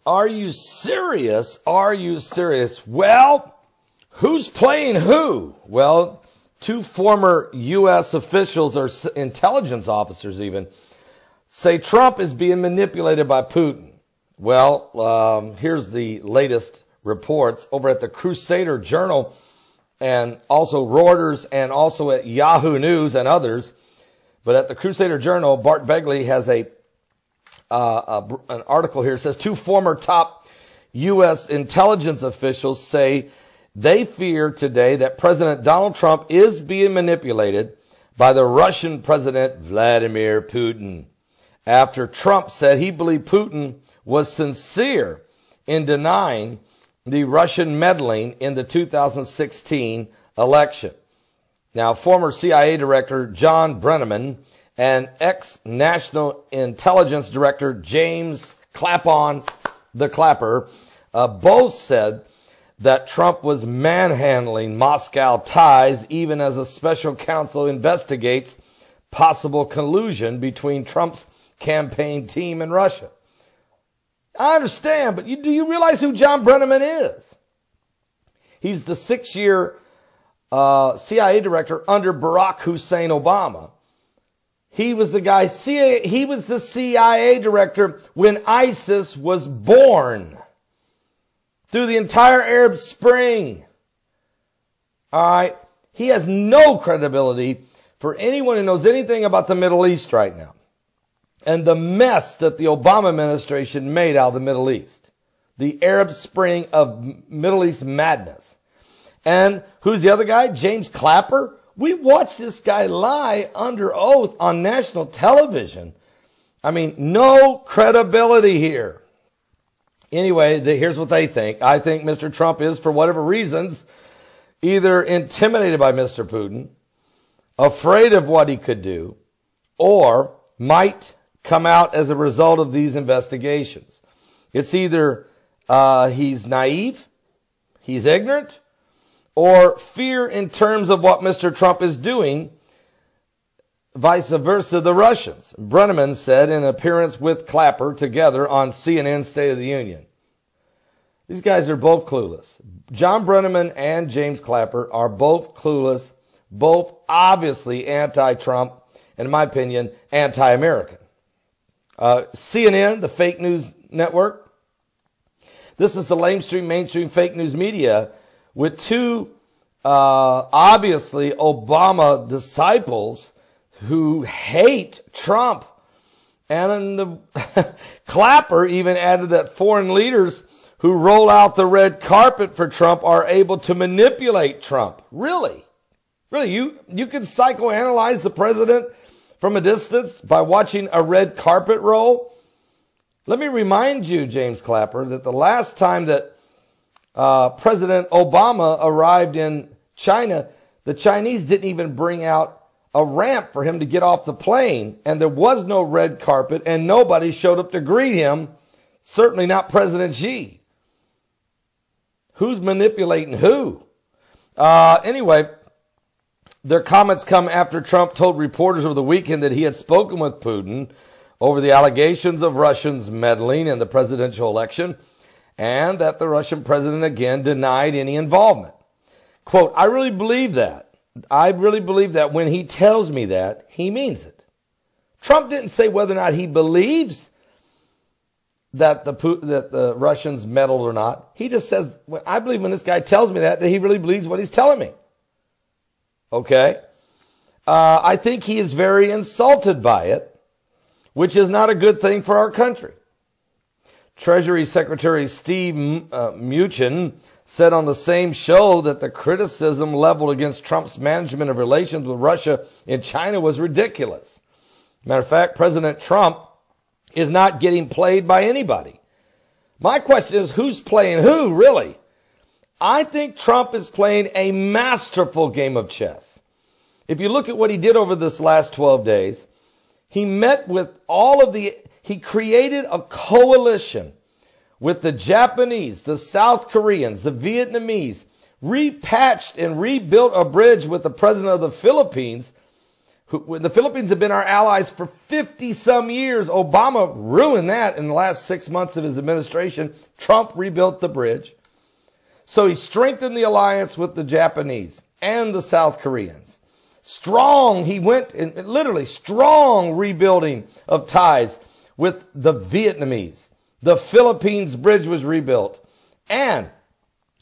Are you serious? Are you serious? Well, who's playing who? Well, two former U.S. officials or intelligence officers even say Trump is being manipulated by Putin. Well, here's the latest reports over at the Crusader Journal and also Reuters and also at Yahoo News and others. But at the Crusader Journal, Bart Begley has an article here. It says two former top U.S. intelligence officials say they fear today that President Donald Trump is being manipulated by the Russian President Vladimir Putin after Trump said he believed Putin was sincere in denying the Russian meddling in the 2016 election. Now, former CIA Director John Brenneman and ex-National Intelligence Director James Clapper, the Clapper, both said that Trump was manhandling Moscow ties even as a special counsel investigates possible collusion between Trump's campaign team and Russia. I understand, but do you realize who John Brenneman is? He's the 6-year CIA director under Barack Hussein Obama. He was the guy, he was the CIA director when ISIS was born through the entire Arab Spring. All right. He has no credibility for anyone who knows anything about the Middle East right now and the mess that the Obama administration made out of the Middle East. The Arab Spring of Middle East madness. And who's the other guy? James Clapper. We watched this guy lie under oath on national television. I mean, no credibility here. Anyway, here's what they think. I think Mr. Trump is, for whatever reasons, either intimidated by Mr. Putin, afraid of what he could do, or might come out as a result of these investigations. It's either he's naive, he's ignorant, or fear in terms of what Mr. Trump is doing, vice versa the Russians. Brenneman said in an appearance with Clapper together on CNN State of the Union. These guys are both clueless. John Brenneman and James Clapper are both clueless, both obviously anti-Trump, and in my opinion, anti-American. CNN, the fake news network. This is the mainstream fake news media with two, obviously Obama disciples who hate Trump. And the Clapper even added that foreign leaders who roll out the red carpet for Trump are able to manipulate Trump. Really? Really? You can psychoanalyze the president from a distance by watching a red carpet roll? Let me remind you, James Clapper, that the last time that President Obama arrived in China, the Chinese didn't even bring out a ramp for him to get off the plane, and there was no red carpet, and nobody showed up to greet him, certainly not President Xi. Who's manipulating who? Anyway, their comments come after Trump told reporters over the weekend that he had spoken with Putin over the allegations of Russians meddling in the presidential election, and that the Russian president again denied any involvement. Quote, I really believe that. I really believe that when he tells me that, he means it. Trump didn't say whether or not he believes that the Russians meddled or not. He just says, I believe when this guy tells me that he really believes what he's telling me. Okay? I think he is very insulted by it, which is not a good thing for our country. Treasury Secretary Steve Mnuchin said on the same show that the criticism leveled against Trump's management of relations with Russia and China was ridiculous. Matter of fact, President Trump is not getting played by anybody. My question is, who's playing who, really? I think Trump is playing a masterful game of chess. If you look at what he did over this last 12 days, he met with he created a coalition with the Japanese, the South Koreans, the Vietnamese, repatched and rebuilt a bridge with the president of the Philippines, The Philippines have been our allies for 50-some years. Obama ruined that in the last 6 months of his administration. Trump rebuilt the bridge. So he strengthened the alliance with the Japanese and the South Koreans. He went in literally strong rebuilding of ties with the Vietnamese. The Philippines bridge was rebuilt and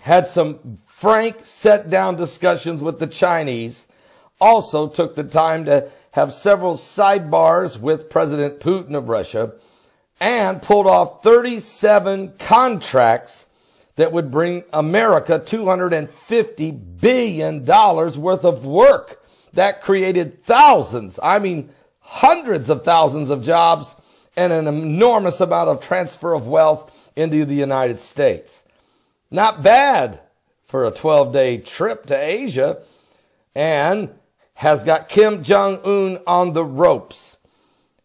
had some frank set-down discussions with the Chinese. Also took the time to have several sidebars with President Putin of Russia and pulled off 37 contracts that would bring America $250 billion worth of work. That created thousands, hundreds of thousands of jobs and an enormous amount of transfer of wealth into the United States. Not bad for a 12-day trip to Asia, and has got Kim Jong-un on the ropes,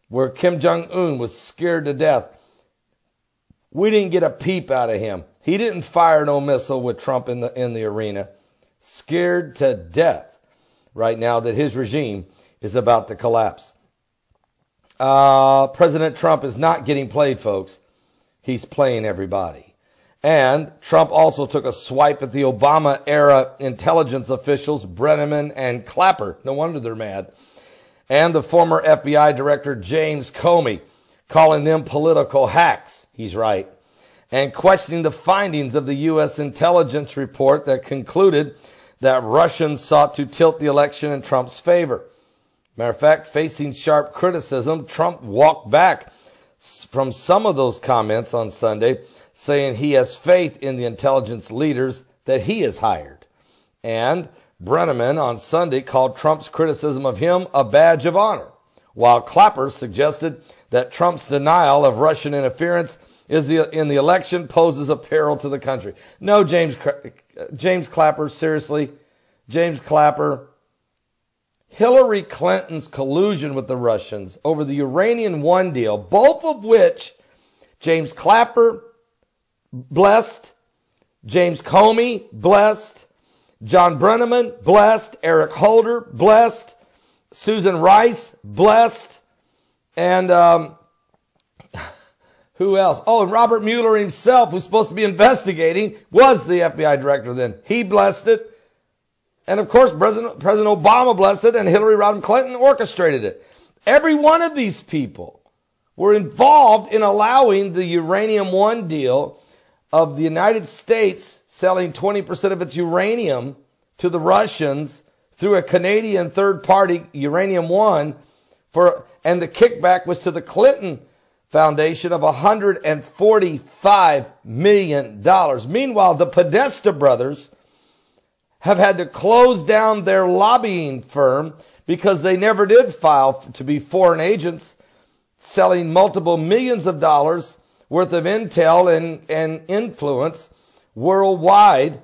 where Kim Jong-un was scared to death. We didn't get a peep out of him. He didn't fire no missile with Trump in the arena. Scared to death right now that his regime is about to collapse. President Trump is not getting played, folks. He's playing everybody. And Trump also took a swipe at the Obama-era intelligence officials, Brenneman and Clapper. No wonder they're mad. And the former FBI director, James Comey, calling them political hacks. He's right. And questioning the findings of the U.S. intelligence report that concluded that Russians sought to tilt the election in Trump's favor. Matter of fact, facing sharp criticism, Trump walked back from some of those comments on Sunday, saying he has faith in the intelligence leaders that he has hired. And Brenneman on Sunday called Trump's criticism of him a badge of honor, while Clapper suggested that Trump's denial of Russian interference in the election poses a peril to the country. No, James Clapper, seriously, James Clapper, Hillary Clinton's collusion with the Russians over the Uranium One deal, both of which James Clapper blessed, James Comey blessed, John Brenneman blessed, Eric Holder blessed, Susan Rice blessed, and who else? Oh, and Robert Mueller himself, who's supposed to be investigating, was the FBI director then. He blessed it. And of course, President Obama blessed it, and Hillary Rodham Clinton orchestrated it. Every one of these people were involved in allowing the Uranium One deal of the United States selling 20% of its uranium to the Russians through a Canadian third party, Uranium One, and the kickback was to the Clinton Foundation of $145 million. Meanwhile, the Podesta brothers have had to close down their lobbying firm because they never did file to be foreign agents selling multiple millions of dollars worth of intel and influence worldwide.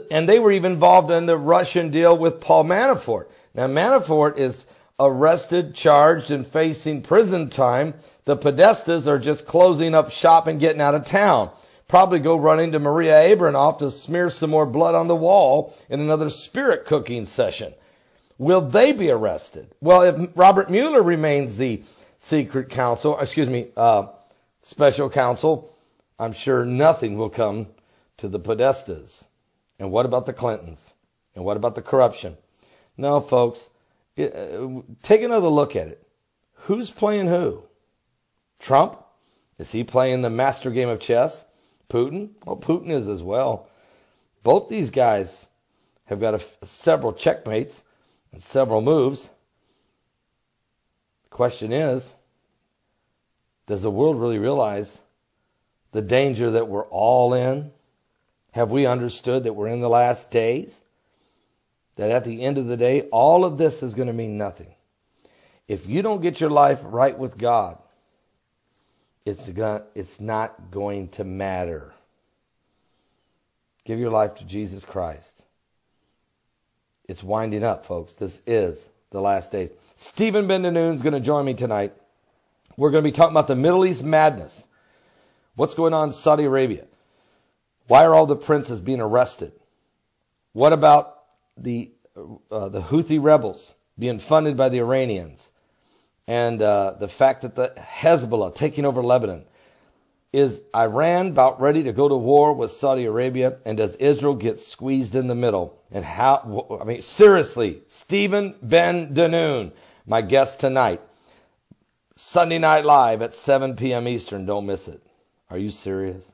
And they were even involved in the Russian deal with Paul Manafort. Now, Manafort is arrested, charged, and facing prison time. The Podestas are just closing up shop and getting out of town. Probably go run into Maria Abramoff to smear some more blood on the wall in another spirit cooking session. Will they be arrested? Well, if Robert Mueller remains the secret counsel, special counsel, I'm sure nothing will come to the Podestas. And what about the Clintons? And what about the corruption? No, folks, take another look at it. Who's playing who? Trump? Is he playing the master game of chess? Putin? Well, Putin is as well. Both these guys have got several checkmates and several moves. The question is, does the world really realize the danger that we're all in? Have we understood that we're in the last days? That at the end of the day, all of this is going to mean nothing. If you don't get your life right with God, it's not going to matter. Give your life to Jesus Christ. It's winding up, folks. This is the last days. Stephen Bendanoon is going to join me tonight. We're going to be talking about the Middle East madness. What's going on in Saudi Arabia? Why are all the princes being arrested? What about the Houthi rebels being funded by the Iranians, and the fact that the Hezbollah taking over Lebanon, is Iran about ready to go to war with Saudi Arabia? And does Israel get squeezed in the middle? And how, I mean, seriously, Stephen Ben Danoon, my guest tonight, Sunday Night Live at 7 p.m. Eastern. Don't miss it. Are you serious?